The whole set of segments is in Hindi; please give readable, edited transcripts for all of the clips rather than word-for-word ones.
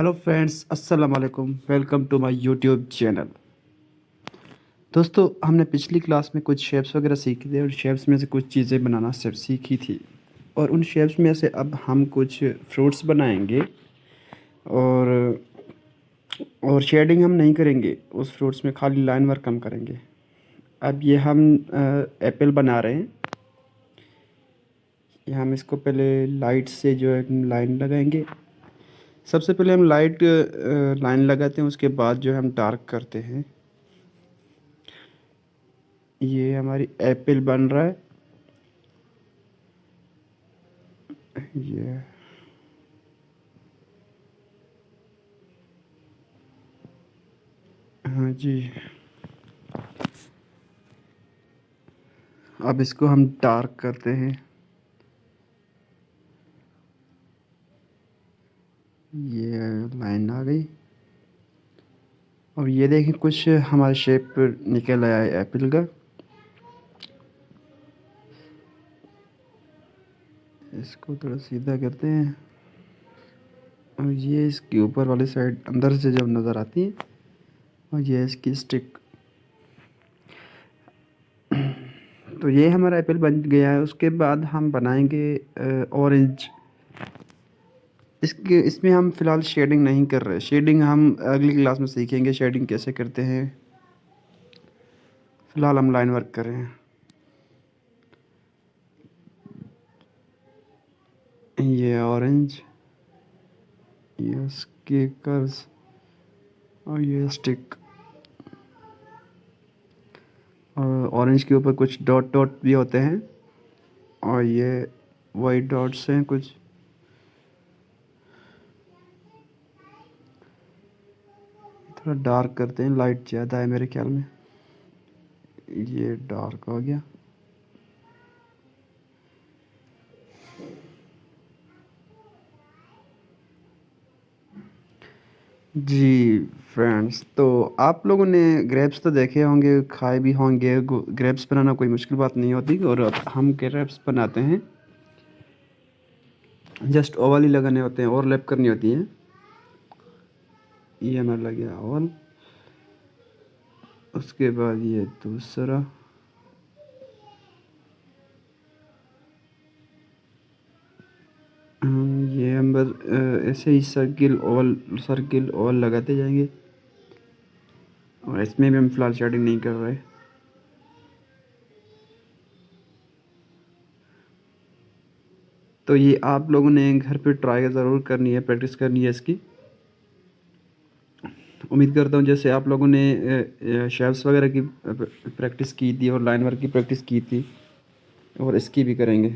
हेलो फ्रेंड्स, अस्सलाम वालेकुम। Welcome to my YouTube channel. दोस्तों, हमने पिछली क्लास में कुछ शेप्स वगैरह सीखे थे और शेप्स में से कुछ चीज़ें बनाना सिर्फ सीखी थी। और उन शेप्स में से अब हम कुछ फ्रूट्स बनाएंगे। और शेडिंग हम नहीं करेंगे उस फ्रूट्स में, खाली लाइन वर्क हम करेंगे। अब ये हम एप्पल बना रहे हैं। ये हम इसको पहले लाइट से जो है लाइन लगाएंगे। सबसे पहले हम लाइट लाइन लगाते हैं, उसके बाद जो है हम डार्क करते हैं। ये हमारी एप्पल बन रहा है। ये हाँ जी। अब इसको हम डार्क करते हैं। ये लाइन आ गई और ये देखें कुछ हमारे शेप निकल आया है एप्पल का। इसको थोड़ा सीधा करते हैं और ये इसके ऊपर वाली साइड अंदर से जब नज़र आती है। और ये इसकी स्टिक। तो ये हमारा एप्पल बन गया है। उसके बाद हम बनाएंगे ऑरेंज। इसमें हम फ़िलहाल शेडिंग नहीं कर रहे। शेडिंग हम अगली क्लास में सीखेंगे, शेडिंग कैसे करते हैं। फ़िलहाल हम लाइन वर्क कर रहे हैं। ये ऑरेंज, ये इसके कर्व्स और ये स्टिक। और ऑरेंज के ऊपर कुछ डॉट डॉट भी होते हैं और ये वाइट डॉट्स हैं कुछ। थोड़ा डार्क करते हैं, लाइट ज़्यादा है मेरे ख्याल में। ये डार्क हो गया। जी फ्रेंड्स, तो आप लोगों ने ग्रेप्स तो देखे होंगे, खाए भी होंगे। ग्रेप्स बनाना कोई मुश्किल बात नहीं होती। और अब हम ग्रेप्स बनाते हैं। जस्ट ओवल ही लगाने होते हैं, ओवरलैप करनी होती है। ये हमारा लग गया ओवल। उसके बाद ये दूसरा। ये हम बस ऐसे ही सर्किल ओवल लगाते जाएंगे। और इसमें भी हम फ़िलहाल शेडिंग नहीं कर रहे। तो ये आप लोगों ने घर पे ट्राई ज़रूर करनी है, प्रैक्टिस करनी है इसकी। उम्मीद करता हूँ जैसे आप लोगों ने शेप्स वगैरह की प्रैक्टिस की थी और लाइन वर्क की प्रैक्टिस की थी, और इसकी भी करेंगे।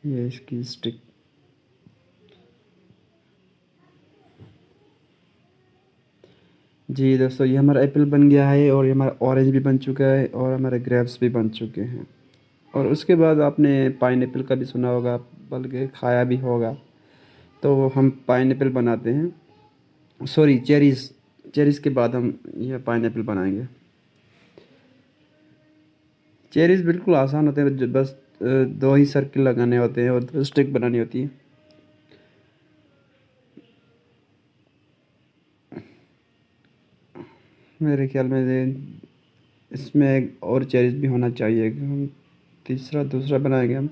ये इसकी स्टिक। जी दोस्तों, ये हमारा एप्पल बन गया है और ये हमारा ऑरेंज भी बन चुका है और हमारे ग्रेप्स भी बन चुके हैं। और उसके बाद आपने पाइनएप्पल का भी सुना होगा, बल्कि खाया भी होगा। तो हम पाइनएप्पल बनाते हैं। Sorry, cherries. चेरीज़ के बाद हम यह पाइनएप्पल बनाएंगे। चेरीज़ बिल्कुल आसान होते हैं, बस दो ही सर्किल लगाने होते हैं और दो स्टिक बनानी होती है। मेरे ख्याल में इसमें एक और चेरीज़ भी होना चाहिए। हम दूसरा बनाएंगे हम।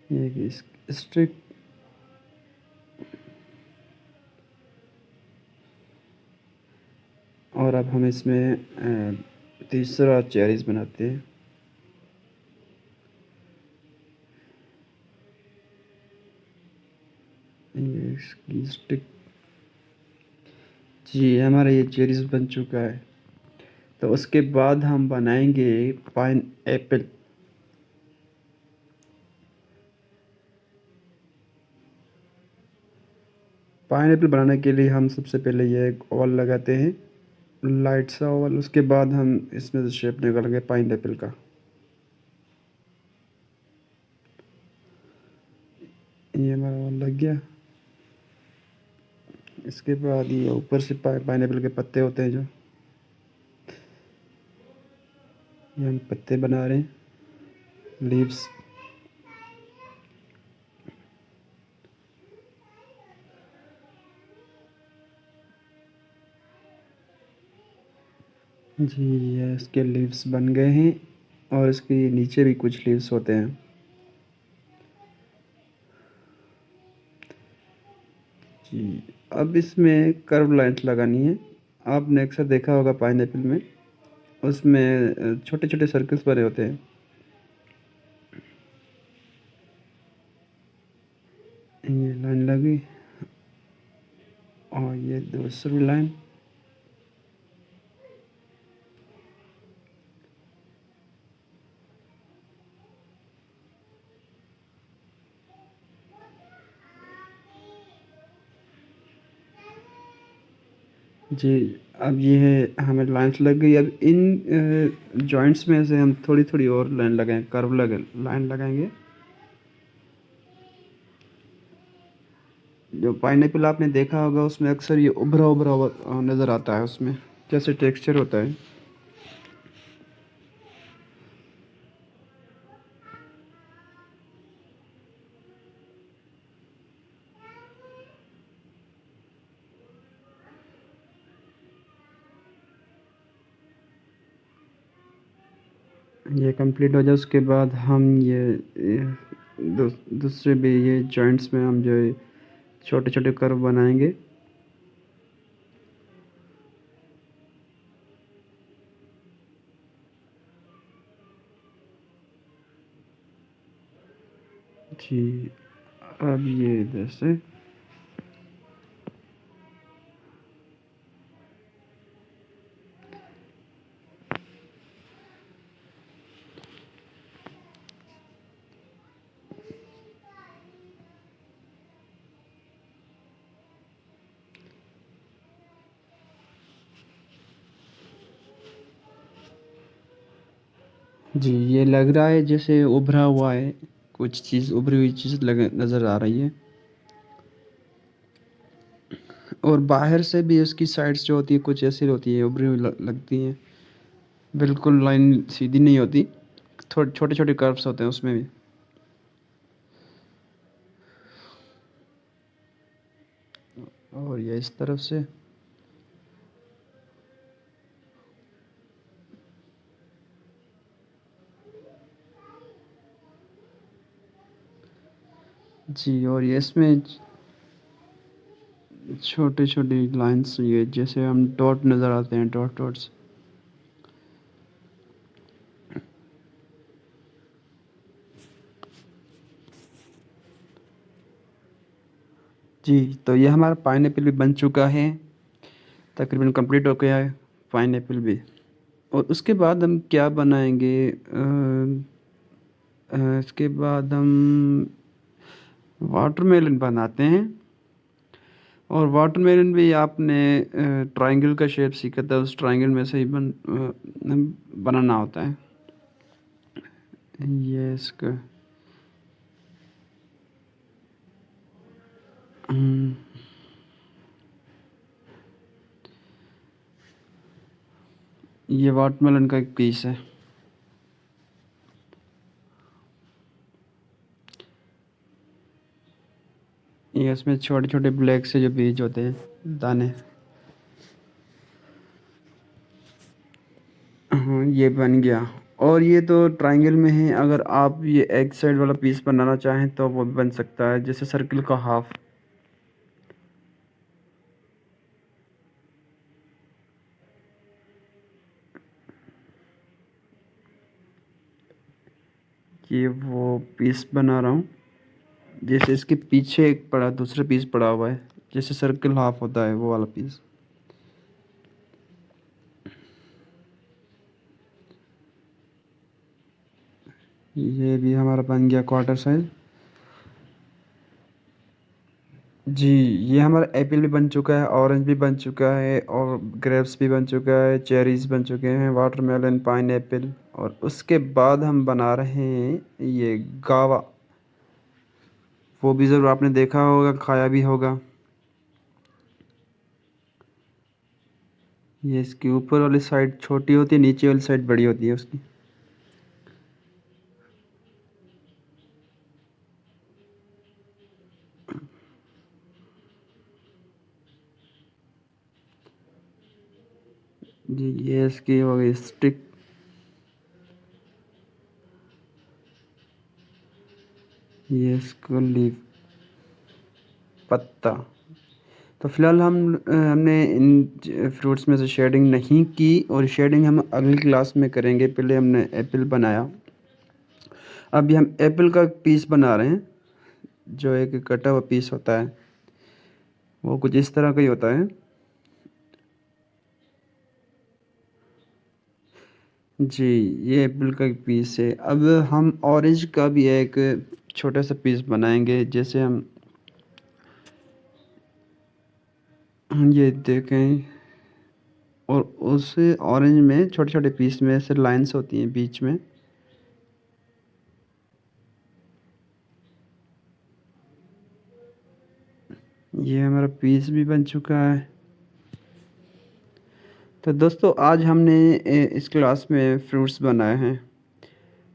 ये स्टिक। और अब हम इसमें तीसरा चेरीज़ बनाते हैं। ये इसकी स्टिक। जी, हमारा ये चेरीज़ बन चुका है। तो उसके बाद हम बनाएंगे पाइन एप्पल। पाइन एप्पल बनाने के लिए हम सबसे पहले ये एक ओवल लगाते हैं, लाइट सा ओवल। उसके बाद हम इसमें से शेप निकालेंगे पाइन एप्पल का। ये हमारा ओवल लग गया। इसके बाद ये ऊपर से पाइन एप्पल के पत्ते होते हैं जो, ये हम पत्ते बना रहे हैं, लीव्स। जी, ये इसके लीव्स बन गए हैं और इसके नीचे भी कुछ लीव्स होते हैं। जी, अब इसमें कर्व लाइन्स लगानी है। आपने अक्सर देखा होगा पाइनएप्पल में, उसमें छोटे-छोटे सर्कल्स बने होते हैं। ये लाइन लगी और ये दूसरी लाइन। जी, अब ये है हमें लाइन्स लग गई। अब इन जॉइंट्स में से हम थोड़ी-थोड़ी और लाइन लगाएँ, कर्व लगे लाइन लगाएँगे। जो पाइनएप्पल आपने देखा होगा उसमें अक्सर ये उभरा-उभरा हुआ नज़र आता है उसमें, जैसे टेक्सचर होता है। ये कंप्लीट हो जाए उसके बाद हम ये दूसरे भी ये जॉइंट्स में हम जो है छोटे-छोटे कर्व बनाएँगे। जी, अब ये इधर से जी, ये लग रहा है जैसे उभरा हुआ है, कुछ चीज़ उभरी हुई चीज़ लग नज़र आ रही है। और बाहर से भी उसकी साइड्स जो होती है कुछ ऐसी होती है, उभरी हुई लगती हैं। बिल्कुल लाइन सीधी नहीं होती, छोटे-छोटे कर्व्स होते हैं उसमें भी। और ये इस तरफ से। जी, और ये इसमें छोटी-छोटी लाइन्स ये जैसे हम डॉट नज़र आते हैं, डॉट्स। जी, तो ये हमारा पाइनएप्पल भी बन चुका है, तकरीबन कंप्लीट हो गया है पाइनएप्पल भी। और उसके बाद हम क्या बनाएँगे इसके बाद हम वाटरमेलन बनाते हैं। और वाटरमेलन भी आपने ट्रायंगल का शेप सीखा था, उस ट्रायंगल में से ही बनाना होता है। ये इसका हम्म, ये वाटरमेलन का एक पीस है। ये इसमें छोटे-छोटे ब्लैक से जो बीज होते हैं, दाने। हाँ, ये बन गया। और ये तो ट्रायंगल में है, अगर आप ये एक साइड वाला पीस बनाना चाहें तो वो भी बन सकता है, जैसे सर्कल का हाफ। ये वो पीस बना रहा हूँ, जैसे इसके पीछे एक पड़ा दूसरा पीस पड़ा हुआ है, जैसे सर्कल हाफ होता है वो वाला पीस। ये भी हमारा बन गया क्वार्टर साइज। जी, ये हमारा एप्पल भी बन चुका है, ऑरेंज भी बन चुका है और ग्रेप्स भी बन चुका है, चेरीज़ बन चुके हैं, वाटरमेलन, पाइनएप्पल। और उसके बाद हम बना रहे हैं ये गावा। वो भी ज़रूर आपने देखा होगा, खाया भी होगा। ये इसकी ऊपर वाली साइड छोटी होती है, नीचे वाली साइड बड़ी होती है उसकी। जी ये इसकी हो गई स्टिक। ये इसको लीफ, पत्ता। तो फिलहाल हमने इन फ्रूट्स में से शेडिंग नहीं की और शेडिंग हम अगली क्लास में करेंगे। पहले हमने एप्पल बनाया, अभी हम एप्पल का पीस बना रहे हैं। जो एक कटा हुआ पीस होता है वो कुछ इस तरह का ही होता है। जी ये एप्पल का पीस है। अब हम ऑरेंज का भी एक छोटा सा पीस बनाएंगे। जैसे हम ये देखें, और उस ऑरेंज में छोटे छोटे पीस में से लाइंस होती हैं बीच में। ये हमारा पीस भी बन चुका है। तो दोस्तों आज हमने इस क्लास में फ्रूट्स बनाए हैं।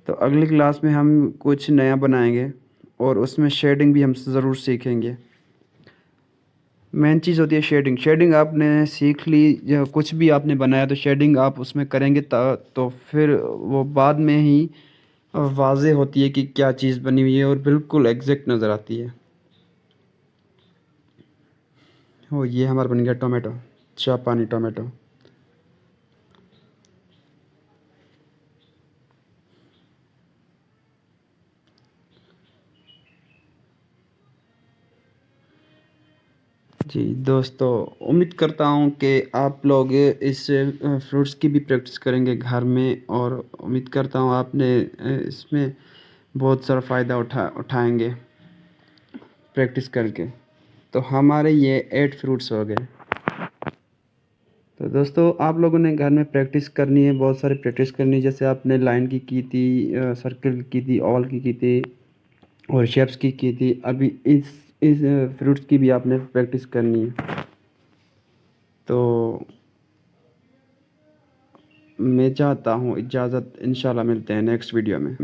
तो अगली क्लास में हम कुछ नया बनाएंगे और उसमें शेडिंग भी हम ज़रूर सीखेंगे। मेन चीज़ होती है शेडिंग। शेडिंग आपने सीख ली, या कुछ भी आपने बनाया तो शेडिंग आप उसमें करेंगे तो फिर वो बाद में ही वाज़ेह होती है कि क्या चीज़ बनी हुई है और बिल्कुल एग्जैक्ट नज़र आती है। ओ ये हमारा बन गया टोमेटो, जापानी टोमेटो। जी दोस्तों, उम्मीद करता हूँ कि आप लोग इस फ्रूट्स की भी प्रैक्टिस करेंगे घर में, और उम्मीद करता हूँ आपने इसमें बहुत सारा फ़ायदा उठाएंगे प्रैक्टिस करके। तो हमारे ये 8 फ्रूट्स हो गए। तो दोस्तों आप लोगों ने घर में प्रैक्टिस करनी है, बहुत सारी प्रैक्टिस करनी है। जैसे आपने लाइन की थी, सर्कल की थी, ओवल की थी और शेप्स की थी। अभी इस फ्रूट्स की भी आपने प्रैक्टिस करनी है। तो मैं चाहता हूँ इजाज़त, इंशाल्लाह मिलते हैं नेक्स्ट वीडियो में।